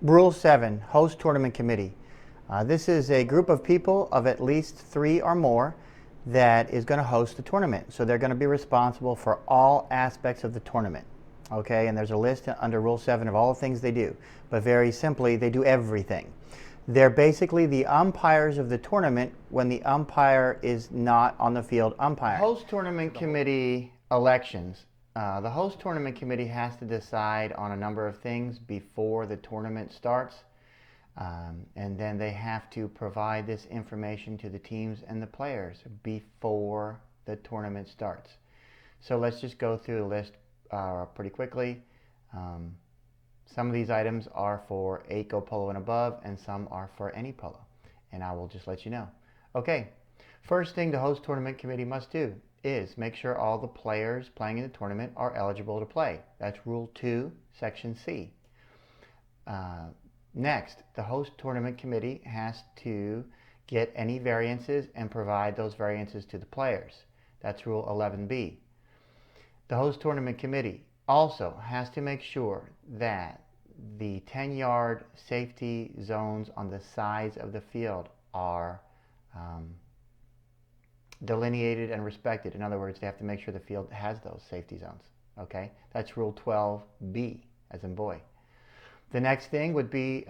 Rule 7, Host Tournament Committee. This is a group of people of at least 3 or more that is going to host the tournament. So they're going to be responsible for all aspects of the tournament. Okay, and there's a list under Rule 7 of all the things they do. But very simply, they do everything. They're basically the umpires of the tournament when the umpire is not on the field umpiring. Host Tournament Committee elections. The host tournament committee has to decide on a number of things before the tournament starts, and then they have to provide this information to the teams and the players before the tournament starts. So let's just go through the list pretty quickly. Some of these items are for 8-go polo and above, and some are for any polo, and I will just let you know. Okay, first thing the host tournament committee must do is make sure all the players playing in the tournament are eligible to play. That's Rule 2, Section C. Next, the host tournament committee has to get any variances and provide those variances to the players. That's Rule 11B. The host tournament committee also has to make sure that the 10-yard safety zones on the sides of the field are delineated and respected. In other words, they have to make sure the field has those safety zones. Okay, that's Rule 12B, as in boy. The next thing would be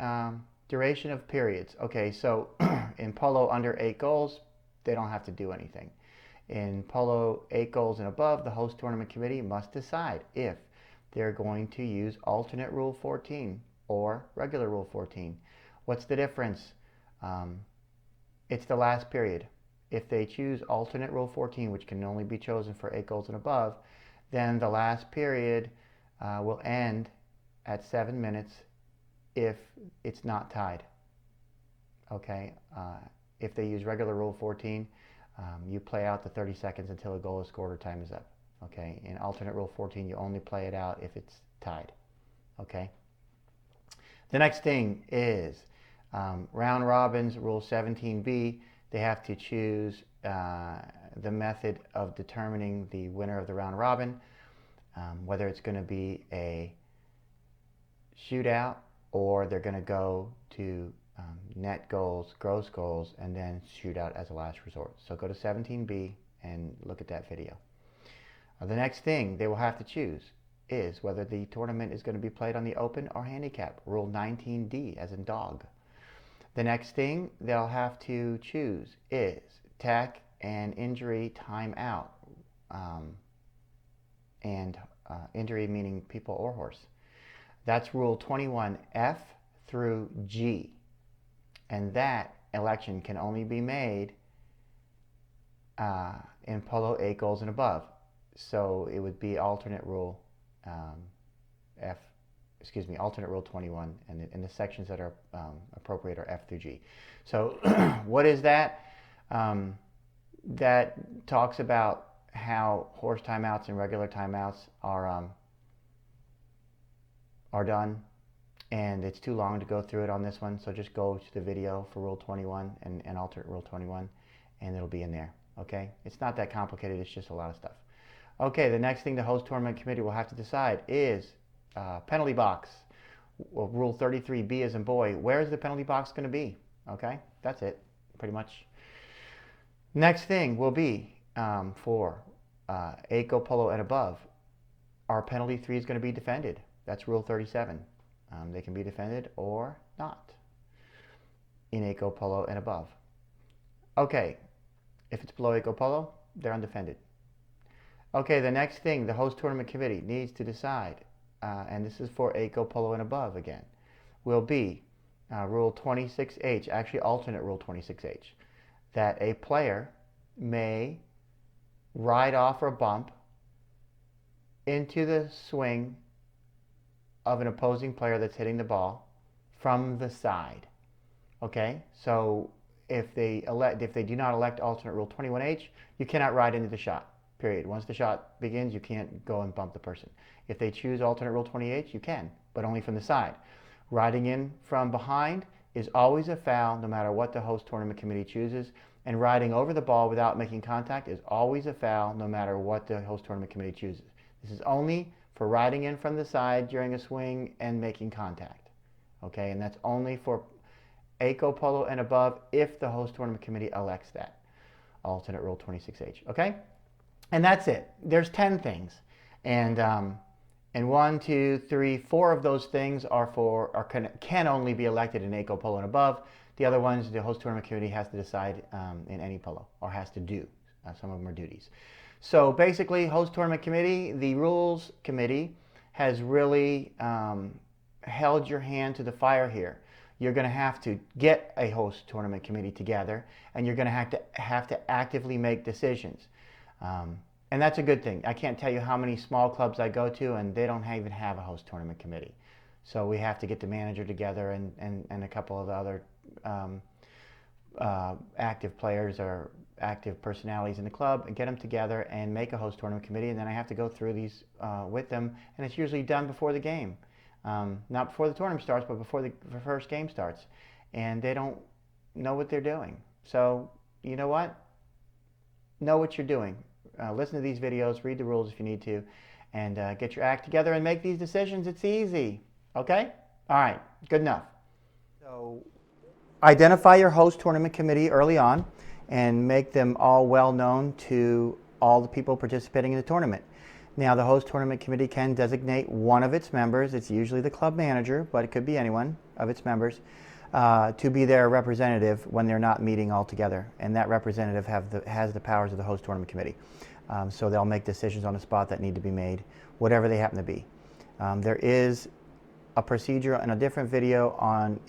duration of periods. Okay, so in polo under 8 goals, they don't have to do anything. In polo 8 goals and above, the host tournament committee must decide if they're going to use alternate Rule 14 or regular Rule 14. What's the difference? It's the last period. If they choose alternate Rule 14, which can only be chosen for 8 goals and above, then the last period will end at 7 minutes if it's not tied. Okay, if they use regular Rule 14, you play out the 30 seconds until a goal is scored or time is up. Okay, in alternate Rule 14, you only play it out if it's tied. Okay. The next thing is round robins, Rule 17B. They have to choose the method of determining the winner of the round robin, whether it's going to be a shootout or they're going to go to net goals, gross goals, and then shootout as a last resort. So go to 17B and look at that video. The next thing they will have to choose is whether the tournament is going to be played on the open or handicap, Rule 19D, as in dog. The next thing they'll have to choose is tack and injury timeout, and injury meaning people or horse. That's Rule 21F through G, and that election can only be made in polo 8 goals and above. So it would be alternate Rule alternate Rule 21, and the sections that are appropriate are F through G. So what is that? That talks about how horse timeouts and regular timeouts are done, and it's too long to go through it on this one, so just go to the video for Rule 21 and alternate Rule 21, and it'll be in there. Okay, it's not that complicated, it's just a lot of stuff. Okay, the next thing the host tournament committee will have to decide is penalty box. Well, Rule 33B as in boy. Where is the penalty box going to be? Okay, that's it, pretty much. Next thing will be for 8-go polo and above. Our penalty 3 is going to be defended. That's Rule 37. They can be defended or not in 8-go polo and above. Okay, if it's below 8-go polo, they're undefended. Okay, the next thing the host tournament committee needs to decide, and this is for 8-go polo and above again, will be Rule 26H, actually alternate Rule 26H, that a player may ride off or bump into the swing of an opposing player that's hitting the ball from the side. Okay, so if they do not elect alternate Rule 21H, you cannot ride into the shot. Period. Once the shot begins, you can't go and bump the person. If they choose alternate Rule 28, you can, but only from the side. Riding in from behind is always a foul, no matter what the host tournament committee chooses, and riding over the ball without making contact is always a foul, no matter what the host tournament committee chooses. This is only for riding in from the side during a swing and making contact. Okay, and that's only for AICO Polo and above if the host tournament committee elects that. Alternate Rule 26H. Okay, and that's it. There's 10 things, and 1, 2, 3, 4 of those things can only be elected in AICO Polo and above. The other ones, the host tournament committee has to decide in any polo, or has to do. Some of them are duties. So basically, host tournament committee, the rules committee has really held your hand to the fire here. You're going to have to get a host tournament committee together, and you're going to have to actively make decisions. And that's a good thing. I can't tell you how many small clubs I go to, and they don't even have a host tournament committee. So we have to get the manager together and a couple of the other active players or active personalities in the club and get them together and make a host tournament committee. And then I have to go through these with them, and it's usually done before the game. Not before the tournament starts, but before the first game starts. And they don't know what they're doing. So, you know what? Know what you're doing. Listen to these videos, read the rules if you need to, and get your act together and make these decisions. It's easy. Okay? All right. Good enough. So, identify your host tournament committee early on and make them all well known to all the people participating in the tournament. Now, the host tournament committee can designate one of its members, it's usually the club manager, but it could be anyone of its members, to be their representative when they're not meeting all together. And that representative has the powers of the host tournament committee. So they'll make decisions on the spot that need to be made, whatever they happen to be. There is a procedure and a different video on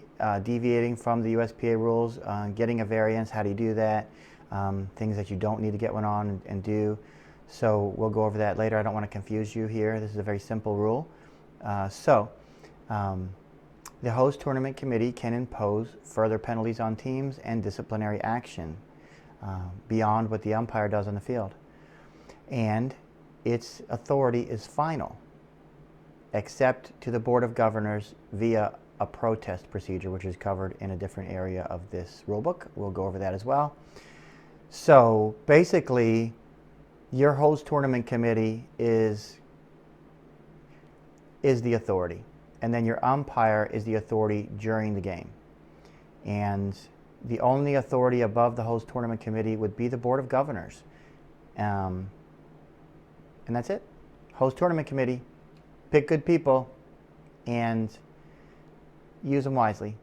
deviating from the USPA rules, getting a variance, how do you do that, things that you don't need to get one on and do. So we'll go over that later. I don't want to confuse you here. This is a very simple rule. The host tournament committee can impose further penalties on teams and disciplinary action beyond what the umpire does on the field. And its authority is final, except to the Board of Governors via a protest procedure, which is covered in a different area of this rulebook. We'll go over that as well. So basically, your host tournament committee is the authority, and then your umpire is the authority during the game. And the only authority above the host tournament committee would be the Board of Governors. And that's it. Host tournament committee, pick good people and use them wisely.